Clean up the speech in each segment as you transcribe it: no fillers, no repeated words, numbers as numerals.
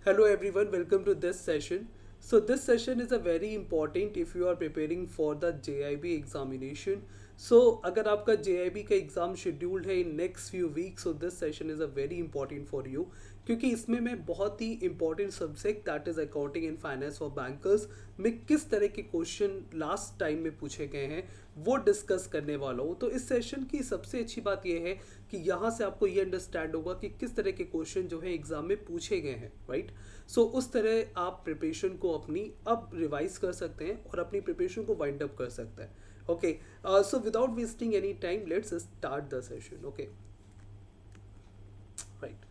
Hello everyone, welcome to this session. So this session is a very important if you are preparing for the JIB examination. So अगर आपका JIB का exam scheduled है in next few weeks so this session is a very important for you क्योंकि इसमें मैं बहुत ही important subject that is accounting and finance for bankers में किस तरह के क्वेश्चन लास्ट टाइम में पूछे गए हैं वो डिस्कस करने वाला हूँ। तो इस सेशन की सबसे अच्छी बात यह है कि यहाँ से आपको ये अंडरस्टैंड होगा कि किस तरह के क्वेश्चन जो है एग्जाम में पूछे गए हैं, राइट। सो उस तरह आप प्रिपरेशन को अपनी अब रिवाइज कर सकते हैं और अपनी प्रिपरेशन को वाइंड अप कर सकते हैं। Okay, so without wasting any time let's start the session. Okay, right.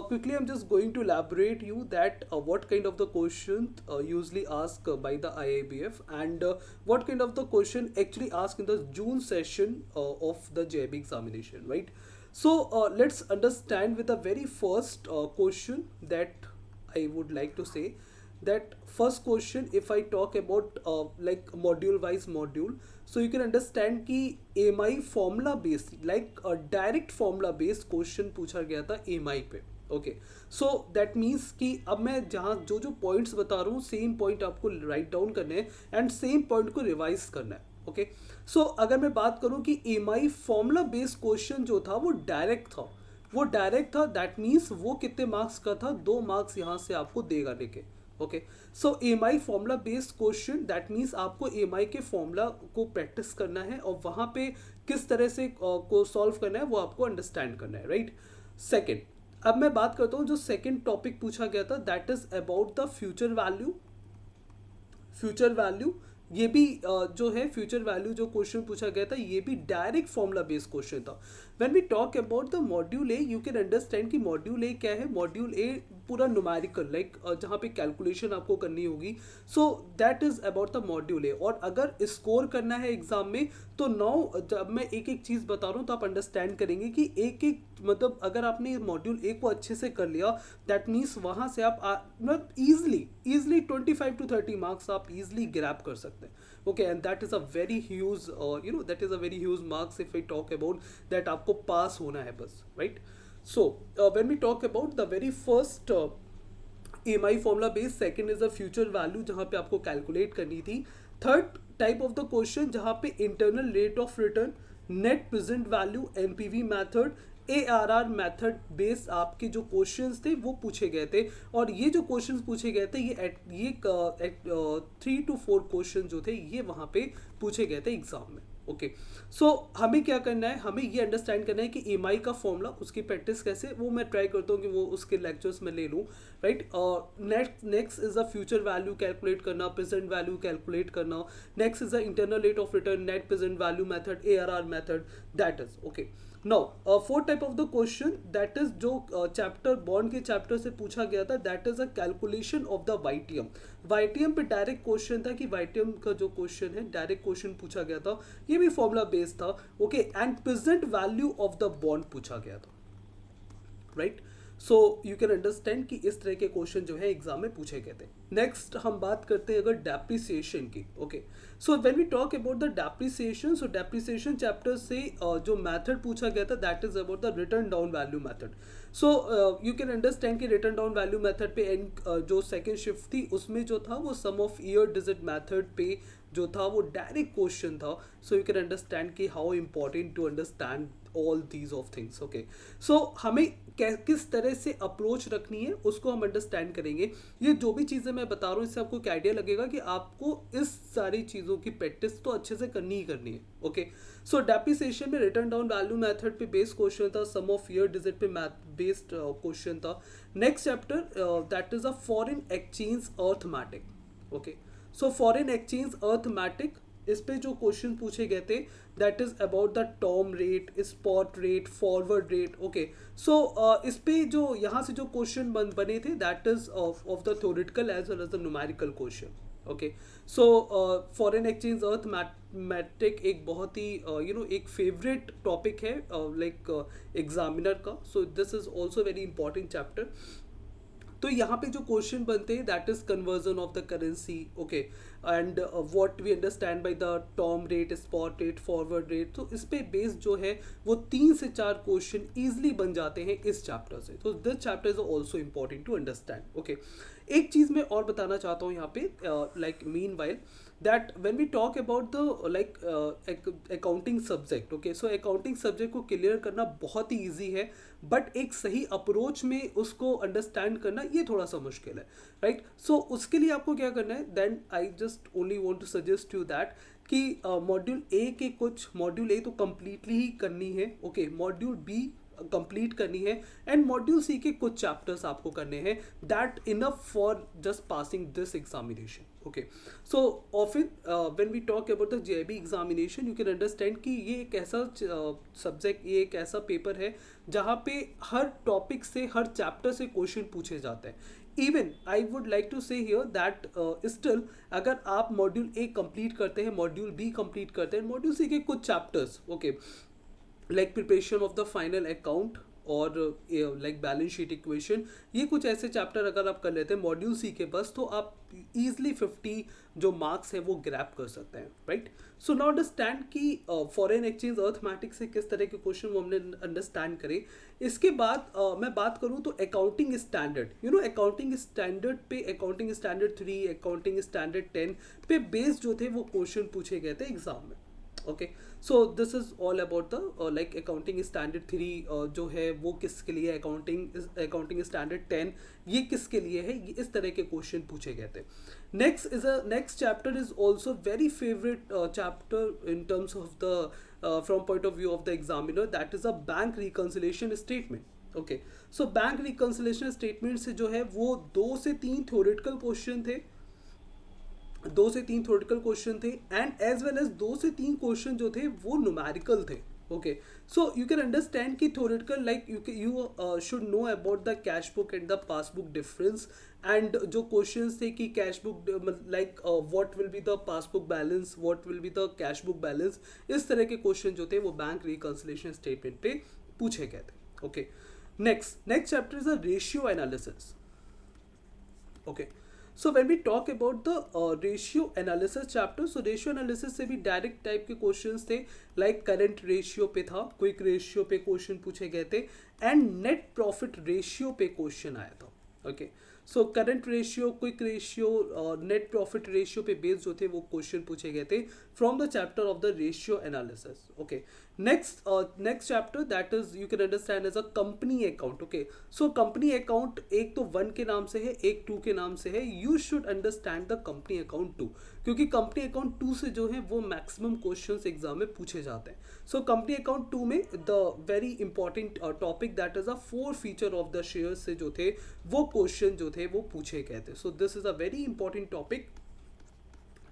Quickly, I'm just going to elaborate you that what kind of the question usually asked by the IABF and what kind of the question actually asked in the June session of the JIB examination, right? Let's understand with the very first question that I would like to say that first question if I talk about like module wise module, so you can understand कि AMI formula based like direct formula based question पूछा गया था AMI पे। Okay, so that means कि अब मैं जहाँ जो जो पॉइंट्स बता रहा हूँ सेम पॉइंट आपको राइट डाउन करने हैं एंड सेम पॉइंट को रिवाइज करना है। ओके, सो अगर मैं बात करूँ कि एमआई फॉर्मूला बेस्ड क्वेश्चन जो था वो डायरेक्ट था दैट मीन्स वो कितने मार्क्स का था, 2 मार्क्स यहाँ से आपको देगा लेके। Okay, so M I formula based question that means आपको एम आई के फॉर्मूला को प्रैक्टिस करना है और वहाँ पे किस तरह से को सॉल्व करना है वो आपको अंडरस्टैंड करना है, राइट। सेकेंड, अब मैं बात करता हूँ जो सेकेंड टॉपिक पूछा गया था that is about the future value. ये भी जो है फ्यूचर वैल्यू जो क्वेश्चन पूछा गया था ये भी डायरेक्ट फॉर्मूला बेस्ड क्वेश्चन था। When we talk about the module A you can understand कि मॉड्यूल ए क्या है। मॉड्यूल ए पूरा न्यूमेरिकल लाइक जहाँ पे कैलकुलेशन आपको करनी होगी, सो that is about the module ए। और अगर स्कोर करना है एग्जाम में तो नाउ जब मैं एक एक चीज़ बता रहा हूँ तो आप अंडरस्टैंड करेंगे कि एक एक मतलब अगर आपने मॉड्यूल ए को अच्छे से कर लिया दैट मीन्स वहाँ से आप मतलब ईजिली 25 to 30 मार्क्स आप ईजिली ग्रैब कर सकते हैं। Okay, and that is a very huge that is a very huge marks if I talk about that आपको पास होना है बस, right. So when we talk about the very first M I formula base, second is a future value जहाँ पे आपको calculate करनी थी। Third type of the question जहाँ पे internal rate of return, net present value, NPV method, ARR method based आपके जो questions थे वो पूछे गए थे। और ये जो क्वेश्चंस पूछे गए थे ये 3 to 4 क्वेश्चन जो थे ये वहाँ पे पूछे गए थे एग्जाम में। ओके, सो हमें क्या करना है, हमें ये अंडरस्टैंड करना है कि एमआई का फॉर्मूला उसकी प्रैक्टिस कैसे, वो मैं ट्राई करता हूँ कि वो उसके लेक्चर्स में ले लूँ, right. Next is a future value calculate करना, प्रेजेंट वैल्यू कैलकुलेट करना। Next is the internal rate of return, net present value method, ARR method, that is okay. Now fourth type of the question that is जो chapter bond के chapter से पूछा गया था that is a calculation of the YTM. YTM पे direct question था कि YTM का जो क्वेश्चन है डायरेक्ट क्वेश्चन पूछा गया था, ये भी फॉर्मूला बेस्ड था। Okay, and present value of the bond पूछा गया था, right. So you can understand कि इस तरह के क्वेश्चन जो है एग्जाम में पूछे गए थे। नेक्स्ट हम बात करते हैं अगर डेप्रिसिएशन की। Okay, so when we talk about the depreciation, so depreciation chapter से जो मेथड पूछा गया था that is about the written down value method. So you can understand कि रिटर्न डाउन वैल्यू मेथड पे जो सेकेंड शिफ्ट थी उसमें जो था वो sum of year digit method पे जो था वो डायरेक्ट क्वेश्चन था। सो यू कैन अंडरस्टैंड कि how important to understand all these of things. Okay, सो हमें किस तरह से अप्रोच रखनी है उसको हम अंडरस्टैंड करेंगे। ये जो भी चीज़ें मैं बता रहा हूँ इससे आपको क्या आइडिया लगेगा कि आपको इस सारी चीज़ों की प्रैक्टिस तो अच्छे से करनी ही करनी है। ओके, सो डेप्रिसिएशन में रिटर्न डाउन वैल्यू मेथड पे बेस्ड क्वेश्चन था, सम ऑफ ईयर डिजिट पे बेस्ड क्वेश्चन था। Next chapter that is a foreign exchange arithmetic. Okay, so foreign exchange arithmetic इस पे जो क्वेश्चन पूछे गए थे that is about the term rate, spot rate, forward rate. Okay, so इस पे जो यहाँ से जो क्वेश्चन बने थे that is of the theoretical as well as the numerical question. Okay, so foreign exchange arithmetic एक बहुत ही एक फेवरेट टॉपिक है लाइक एग्जामिनर का। So this is also very important chapter. तो यहाँ पे जो क्वेश्चन बनते हैं that is conversion of the currency, okay, and what we understand by the term rate, spot rate, forward rate. तो इस पे बेस्ड जो है वो 3 से 4 क्वेश्चन ईजिली बन जाते हैं इस चैप्टर से। तो this chapter is also important to understand, okay. एक चीज़ मैं और बताना चाहता हूँ यहाँ पे, like meanwhile that when we talk about the like accounting subject, okay, so accounting subject को क्लियर करना बहुत ही ईजी है, बट एक सही अप्रोच में उसको अंडरस्टैंड करना ये थोड़ा सा मुश्किल है, राइट। सो उसके लिए आपको क्या करना है, then I just only want to suggest you that कि मॉड्यूल ए के कुछ मॉड्यूल ए तो कम्प्लीटली ही करनी है, ओके, मॉड्यूल बी कंप्लीट करनी है, एंड मॉड्यूल सी के कुछ चैप्टर्स आपको करने हैं, that enough for just passing this examination, okay. So often when we talk about the JAIIB examination you can understand कि ये एक ऐसा सब्जेक्ट, ये एक ऐसा पेपर है जहाँ पे हर टॉपिक से, हर चैप्टर से क्वेश्चन पूछे जाते हैं। Even I would like to say here that still अगर आप मॉड्यूल ए कंप्लीट करते हैं, मॉड्यूल बी कंप्लीट करते हैं, मॉड्यूल सी के कुछ chapters, okay, like preparation of the final account और लाइक बैलेंस शीट इक्वेशन, ये कुछ ऐसे चैप्टर अगर आप कर लेते हैं मॉड्यूल सी के बस, तो आप इजीली 50 जो मार्क्स है वो ग्रैब कर सकते हैं, राइट। सो नाउ अंडरस्टैंड कि फॉरेन एक्सचेंज अर्थमेटिक्स से किस तरह के क्वेश्चन वो हमने अंडरस्टैंड करे। इसके बाद मैं बात करूँ तो accounting standard, you know accounting standard पे, अकाउंटिंग स्टैंडर्ड 3, अकाउंटिंग स्टैंडर्ड 10 पे बेस्ड जो थे वो क्वेश्चन पूछे गए थे एग्जाम में, okay. So this is all about the like accounting standard 3 जो है वो किसके लिए, अकाउंटिंग स्टैंडर्ड 10 ये किसके लिए है, ये इस तरह के क्वेश्चन पूछे गए थे। Next chapter is also very favourite chapter in terms of the from point of view of the examiner, that is a bank reconciliation statement, okay. So bank reconciliation statement से जो है वो 2 से 3 थ्योरेटिकल क्वेश्चन थे, 2 से 3 theoretical question थे, and as well as 2 से 3 question जो थे वो न्यूमेरिकल थे, okay. So you can understand कि theoretical like you should know about the cash book and the passbook difference, and जो क्वेश्चंस थे कि cash book like what will be the passbook balance, what will be the cash book balance, इस तरह के question जो थे वो bank reconciliation statement पे पूछे गए थे, okay. Next chapter is a ratio analysis, okay. So when we talk about the ratio analysis chapter, so ratio analysis से भी डायरेक्ट टाइप के क्वेश्चंस थे, लाइक करंट रेशियो पे था, क्विक रेशियो पे क्वेश्चन पूछे गए थे, एंड नेट प्रॉफिट रेशियो पे क्वेश्चन आया था, okay. So current ratio, quick ratio, net profit ratio पे बेस्ड जो थे वो क्वेश्चन पूछे गए थे from the chapter of the ratio analysis, okay. Next chapter that is you can understand as a company account, okay. So company account एक तो 1 के नाम से है, एक 2 के नाम से है, you should understand the company account 2, क्योंकि कंपनी अकाउंट 2 से जो है वो मैक्सिमम क्वेश्चंस एग्जाम में पूछे जाते हैं। सो कंपनी अकाउंट 2 में the very important topic that is a 4 feature of the share से जो थे वो क्वेश्चन जो थे वो पूछे गए थे। So this is a very important topic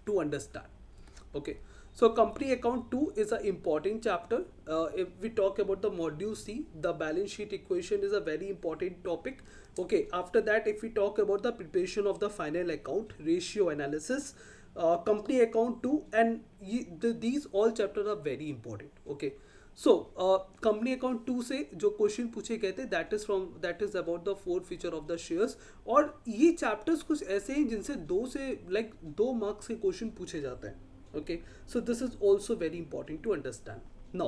to understand, okay. So company account 2 is an important chapter. If we talk about the module C, the balance sheet equation is a very important topic. Okay, after that if we talk about the preparation of the final account, ratio analysis, company account 2, and these all chapters are very important. Okay, so company account 2 से जो question पूछे गए थे that is about the 4 feature of the shares, और ये chapters कुछ ऐसे हैं जिनसे 2 से like 2 मार्क्स के क्वेश्चन पूछे जाते हैं, okay। So this is also very important to understand. Now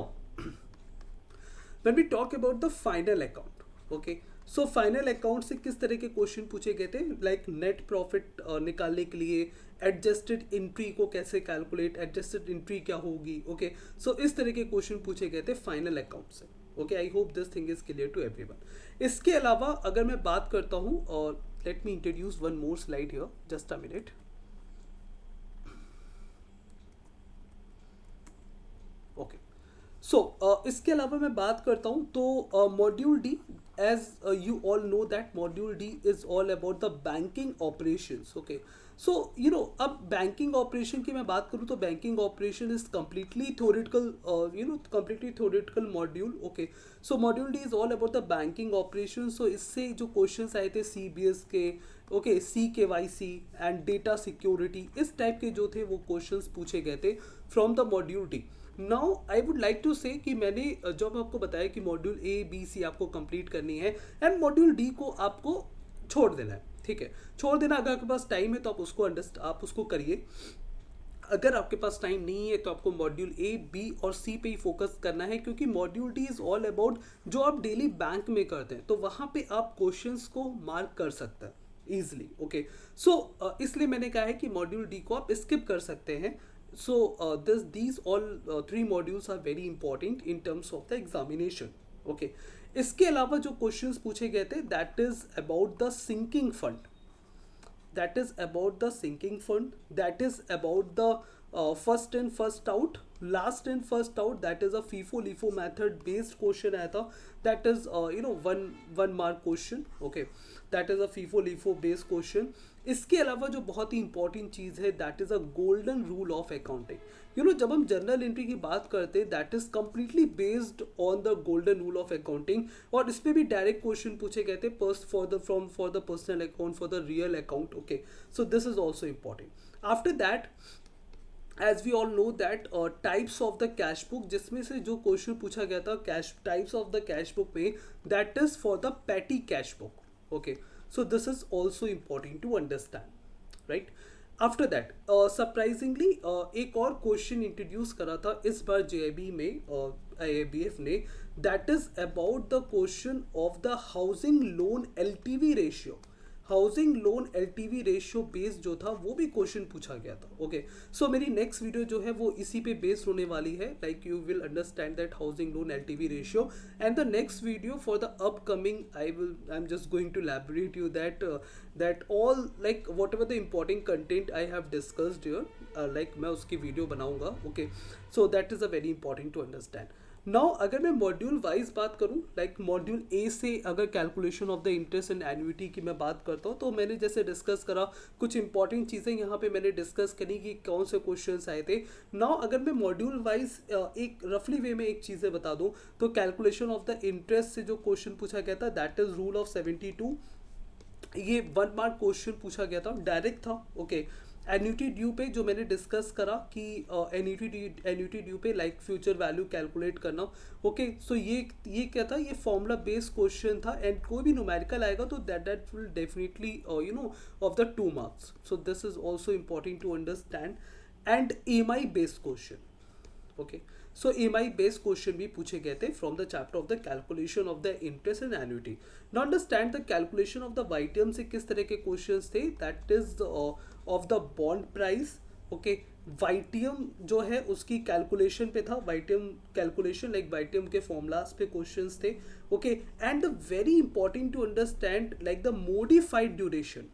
when we talk about the final account, okay, so final account से किस तरह के क्वेश्चन पूछे गए थे, लाइक नेट प्रॉफिट निकालने के लिए एडजस्टेड एंट्री को कैसे कैलकुलेट, एडजस्टेड एंट्री क्या होगी, ओके। सो इस तरह के क्वेश्चन पूछे गए थे फाइनल अकाउंट से, okay. I hope this thing is clear to everyone. इसके अलावा अगर मैं बात करता हूँ, और let me introduce one more slide here, just a minute. Okay, so इसके अलावा मैं बात करता हूँ तो module D, as you all know that module D is all about the banking operations, okay. So you know अब banking operation की मैं बात करूँ तो banking operation is completely theoretical, completely theoretical module, okay. So module D is all about the banking operation. So इससे जो questions आए थे CBS के, okay, CKYC and data security, इस टाइप के जो थे वो क्वेश्चंस पूछे गए थे from the module D. Now I would like to say कि मैंने जब आपको बताया कि मॉड्यूल A B C आपको कंप्लीट करनी है, एंड मॉड्यूल डी को आपको छोड़ देना है, ठीक है, छोड़ देना। अगर आपके पास टाइम है तो आप उसको करिए। अगर आपके पास टाइम नहीं है तो आपको मॉड्यूल ए, बी और सी पे ही फोकस करना है, क्योंकि module D is all about जो आप डेली बैंक में करते हैं, तो वहाँ पे आप क्वेश्चंस को मार्क कर सकते हैं ईजिली। ओके, सो इसलिए मैंने कहा है कि मॉड्यूल डी को आप स्किप कर सकते हैं। So these all 3 modules are very important in terms of the examination. Okay, इसके अलावा जो क्वेश्चंस पूछे गए थे that is about the sinking fund, that is about the sinking fund, that is about the first in first out, last in first out, that is a FIFO LIFO method based question आया था, that is one mark question। okay, that is a FIFO LIFO based question। इसके अलावा जो बहुत ही important चीज़ है that is a golden rule of accounting. जब हम जर्नल एंट्री की बात करते हैं that is completely based on the golden rule of accounting, और इस पर भी डायरेक्ट क्वेश्चन पूछे गए थे for the personal account, for the real account. Okay, so this is also important. After that as we all know that types of the cash book, जिसमें से जो क्वेश्चन पूछा गया था cash types of the cash book में, that is for the petty cash book. Okay, so this is also important to understand, right? After that surprisingly एक और question introduce करा था इस बार जेआईबी में IABF ने, that is about the question of the housing loan LTV ratio. Housing loan LTV ratio base जो था वो भी क्वेश्चन पूछा गया था। ओके, सो मेरी नेक्स्ट वीडियो जो है वो इसी पे बेस्ड होने वाली है, like you will understand that housing loan LTV ratio, and the next video for the upcoming I am just going to elaborate you that all like whatever the important content I have discussed here, like मैं उसकी video बनाऊंगा। Okay, so that is a very important to understand. Now अगर मैं module wise बात करूं, like module A से अगर calculation of the interest and annuity की मैं बात करता हूं, तो मैंने जैसे डिस्कस करा कुछ इंपॉर्टेंट चीज़ें यहाँ पे मैंने डिस्कस करी कि कौन से क्वेश्चंस आए थे। नाउ अगर मैं मॉड्यूल वाइज एक रफली वे में एक चीज़ें बता दूं, तो कैलकुलेशन ऑफ द इंटरेस्ट से जो क्वेश्चन पूछा गया था दैट इज रूल ऑफ 72, ये 1 मार्क क्वेश्चन पूछा गया था, डायरेक्ट था। ओके, एन्यूटी ड्यू पे जो मैंने डिस्कस करा कि एन्यूटी ड्यू पे लाइक फ्यूचर वैल्यू कैलकुलेट करना। ओके, सो ये क्या था, ये फॉर्मूला बेस्ड क्वेश्चन था, एंड कोई भी न्यूमेरिकल आएगा तो that will definitely of the 2 marks. So this is also important to understand. And EMI based question, okay, so EMI based question भी पूछे गए थे from the chapter of the calculation of the interest and annuity. Now understand the calculation of the YTM से किस तरह के questions थे, that is of the bond price. Okay, YTM जो है उसकी कैलकुलेशन पे था, वाइटियम कैलकुलेशन लाइक वाइटियम के फॉर्मूलाज पे क्वेश्चंस थे। Okay, and the very important to understand like the modified duration.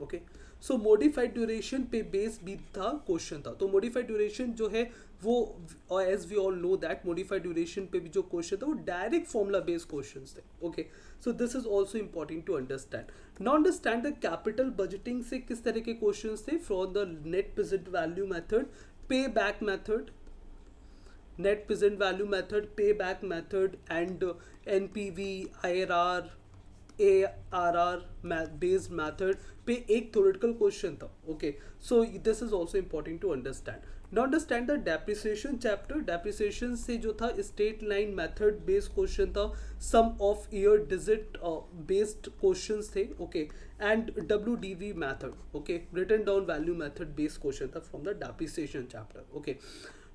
Okay, so modified duration पे बेस भी था क्वेश्चन था, तो मॉडिफाइड ड्यूरेशन जो है वो as we all know that modified duration पे भी जो क्वेश्चन था वो डायरेक्ट फॉर्मूला बेस्ड क्वेश्चंस थे। Okay, so this is also important to understand. Now understand the capital budgeting से किस तरह के क्वेश्चंस थे, from the net present value method, pay back method, net present value method, pay back method, and NPV, IRR, ARR based method पे एक theoretical question था। Okay, so this is also important to understand. Now understand the depreciation chapter. Depreciation से जो था straight line method based question था, sum of year digit based questions थे। Okay, and WDV method, okay, written down value method based question था from the depreciation chapter. Okay,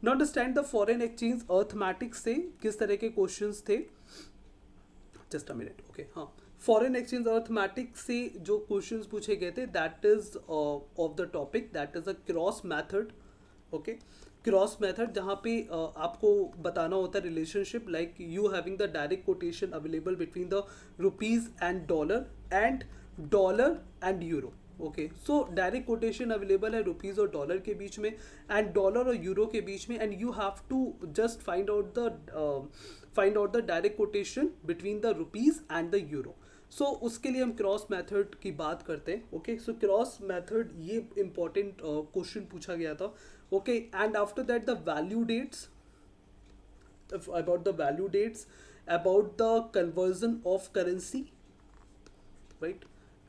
now understand the foreign exchange arithmetics से किस तरह के questions थे, just a minute. Okay, हाँ, foreign exchange arithmetics से जो क्वेश्चंस पूछे गए थे that is of the topic that is a cross method. Okay, cross method जहाँ पे आपको बताना होता है relationship like you having the direct quotation available between the rupees and dollar and euro. Okay, so direct quotation available है rupees और dollar के बीच में, एंड डॉलर और यूरो के बीच में, and you have to just find out the direct quotation between the rupees and the euro. So उसके लिए हम क्रॉस मेथड की बात करते हैं। ओके, सो क्रॉस मेथड ये इंपॉर्टेंट क्वेश्चन पूछा गया था। Okay, and after that the value dates, about the conversion of currency, right?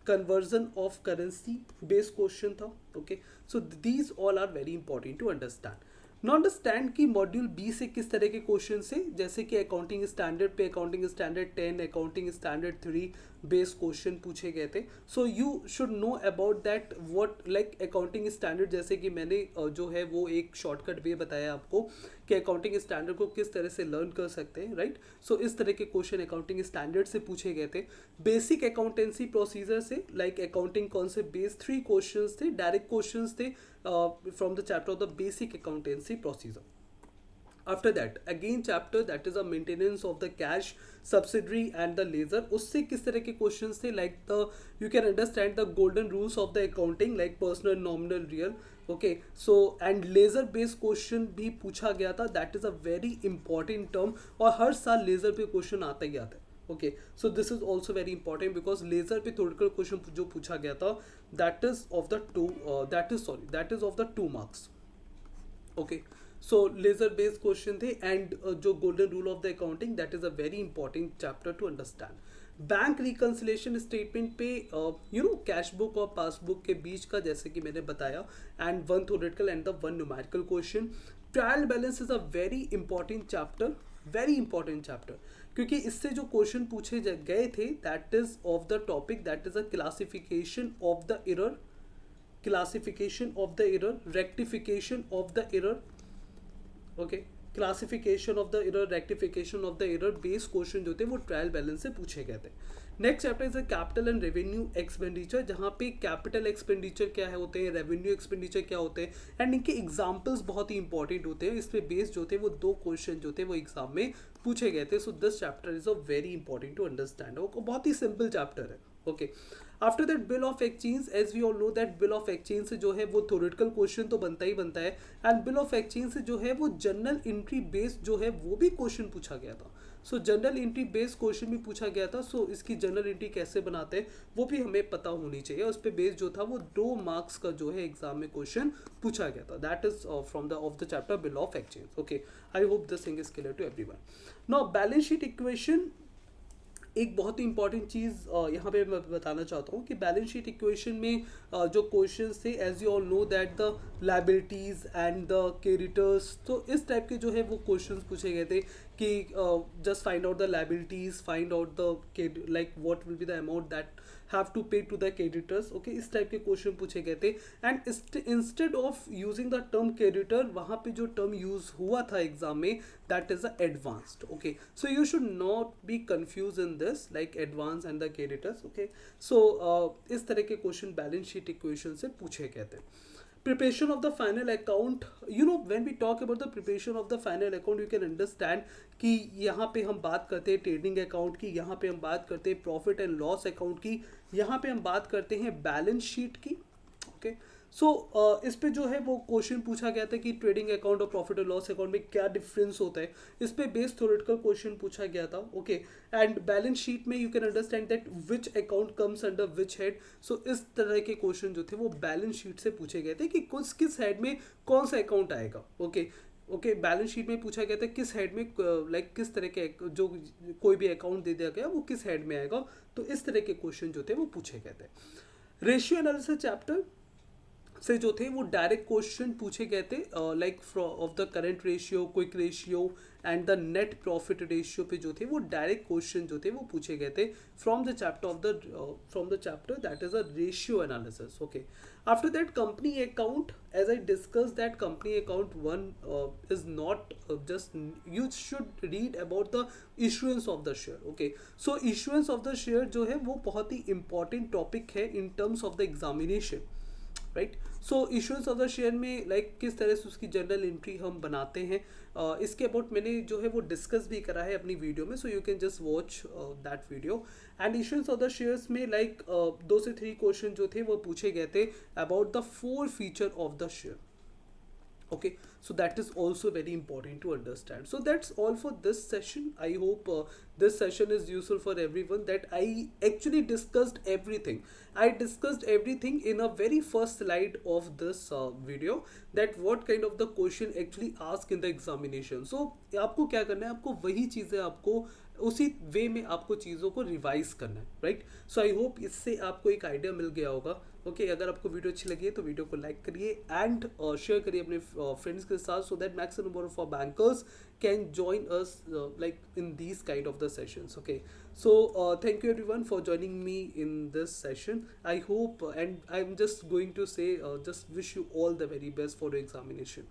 Conversion of currency based question था। okay, so these all are very important to understand। now understand कि module B से किस तरह के question से, जैसे कि accounting standard पे accounting standard 10, accounting standard 3, based question पूछे गए थे. सो you should know about that what like accounting standard. जैसे कि मैंने जो है वो एक शॉर्टकट वे बताया आपको कि अकाउंटिंग स्टैंडर्ड को किस तरह से लर्न कर सकते हैं, राइट. सो इस तरह के क्वेश्चन अकाउंटिंग स्टैंडर्ड से पूछे गए थे. बेसिक अकाउंटेंसी प्रोसीजर से like accounting concept based 3 questions थे, डायरेक्ट क्वेश्चंस थे from the chapter of the basic accountancy procedure. After that again chapter that is a maintenance of the cash subsidiary and the ledger. उससे किस तरह के questions थे like the you can understand the golden rules of the accounting like personal nominal real. Okay, so and ledger based question भी पूछा गया था. That is a very important term और हर साल लेजर पे क्वेश्चन आता ही आता है. Okay, so this is also very important because ledger पे थ्योरेटिकल क्वेश्चन जो पूछा गया था that is of that is of the 2 marks. Okay, so ledger based question थे एंड जो golden rule of the accounting that is a very important chapter to understand. Bank reconciliation statement पे you know cash book और passbook के बीच का जैसे कि मैंने बताया and 1 theoretical and the 1 numerical question. Trial balance is a very important chapter, very important chapter क्योंकि इससे जो क्वेश्चन पूछे गए थे that is of the topic that is a classification of the error, classification of the error, rectification of the error. Okay, classification of the error, rectification of the error based question जो थे वो trial balance से पूछे गए थे. Next chapter is capital and revenue expenditure जहाँ पे capital expenditure क्या है होते हैं, रेवेन्यू एक्सपेंडिचर क्या होते हैं एंड इनके एग्जांपल्स बहुत ही इंपॉर्टेंट होते हैं. इस पे बेस्ड जो थे वो 2 क्वेश्चन जो थे वो एग्जाम में पूछे गए थे. So this chapter is a very important to understand. वो बहुत ही सिंपल चैप्टर है. Okay, after that bill of exchange, as we all know that bill of exchange से जो है वो थ्योरेटिकल क्वेश्चन तो बनता ही बनता है एंड बिल ऑफ एक्सचेंज से जो है वो जनरल एंट्री बेस्ड जो है वो भी क्वेश्चन पूछा गया था. सो जनरल एंट्री बेस्ड क्वेश्चन भी पूछा गया था. सो इसकी जनरल एंट्री कैसे बनाते हैं वो भी हमें पता होनी चाहिए. उस पर बेस्ड जो था वो 2 मार्क्स का जो है एग्जाम में क्वेश्चन पूछा गया था. That is from the of the chapter bill of exchange. Okay, I hope this thing is clear to everyone. Now balance sheet equation एक बहुत ही इंपॉर्टेंट चीज़ यहाँ पे मैं बताना चाहता हूँ कि बैलेंस शीट इक्वेशन में जो क्वेश्चंस थे as you all know that the liabilities and the creditors, तो इस टाइप के जो है वो क्वेश्चंस पूछे गए थे कि just find out the liabilities, find out the like what will be the amount that have to pay to the creditors. Okay, इस टाइप के क्वेश्चन पूछे गए थे and instead of using the term creditor वहाँ पे जो term use हुआ था एग्जाम में that is the advanced. Okay, so you should not be confuse in this like advance and the creditors. Okay, so इस तरह के क्वेश्चन बैलेंस शीट इक्वेशन से पूछे गए थे. Preparation of the final account, you know when we talk about the preparation of the final account you can understand कि यहाँ पे हम बात करते हैं ट्रेडिंग अकाउंट की, यहाँ पे हम बात करते हैं प्रॉफिट एंड लॉस अकाउंट की, यहाँ पे हम बात करते हैं बैलेंस शीट की. ओके, सो इस पे जो है वो क्वेश्चन पूछा गया था कि ट्रेडिंग अकाउंट और प्रॉफिट और लॉस अकाउंट में क्या डिफरेंस होता है. इस पे बेस्ड थ्योरेटिकल क्वेश्चन पूछा गया था. ओके, एंड बैलेंस शीट में you can understand that which account comes under which head. So इस तरह के क्वेश्चन जो थे वो बैलेंस शीट से पूछे गए थे कि किस हेड में कौन सा अकाउंट आएगा. ओके, बैलेंस शीट में पूछा गया था किस हेड में लाइक किस तरह के जो कोई भी अकाउंट दे दिया गया वो किस हेड में आएगा. तो इस तरह के क्वेश्चन जो थे वो पूछे गए थे. रेशियो एनालिसिस चैप्टर से जो थे वो डायरेक्ट क्वेश्चन पूछे गए थे like of the current ratio, quick ratio and the net profit ratio पे जो थे वो डायरेक्ट क्वेश्चन जो थे वो पूछे गए थे from the chapter that is a ratio analysis. Okay, after that company account, as I discuss that company account 1 is not just, you should read about the issuance of the share. Okay, so issuance of the share जो है वो बहुत ही इंपॉर्टेंट topic है in terms of the examination, right. So issuance of the share में like किस तरह से उसकी जनरल एंट्री हम बनाते हैं इसके अबाउट मैंने जो है वो डिस्कस भी करा है अपनी वीडियो में. सो you can just watch that video. And issuance of the shares में लाइक 2 से 3 क्वेश्चन जो थे वो पूछे गए थे about the 4 feature of the share. Okay, so that is also very important to understand. So that's all for this session. I hope this session is useful for everyone, that I actually discussed everything. I discussed everything in a very first slide of this video, that what kind of the question actually asked in the examination. So आपको क्या करना है, आपको वही चीज़ें आपको उसी वे में आपको चीज़ों को रिवाइज करना है, राइट. सो आई होप इससे आपको एक आइडिया मिल गया होगा ओके, अगर आपको वीडियो अच्छी लगी है तो वीडियो को लाइक करिए एंड शेयर करिए अपने फ्रेंड्स के साथ, so that maximum number of bankers can join us like in these kind of the sessions. Okay, so thank you everyone for joining me in this session. I hope and I'm just going to say just wish you all the very best for your examination.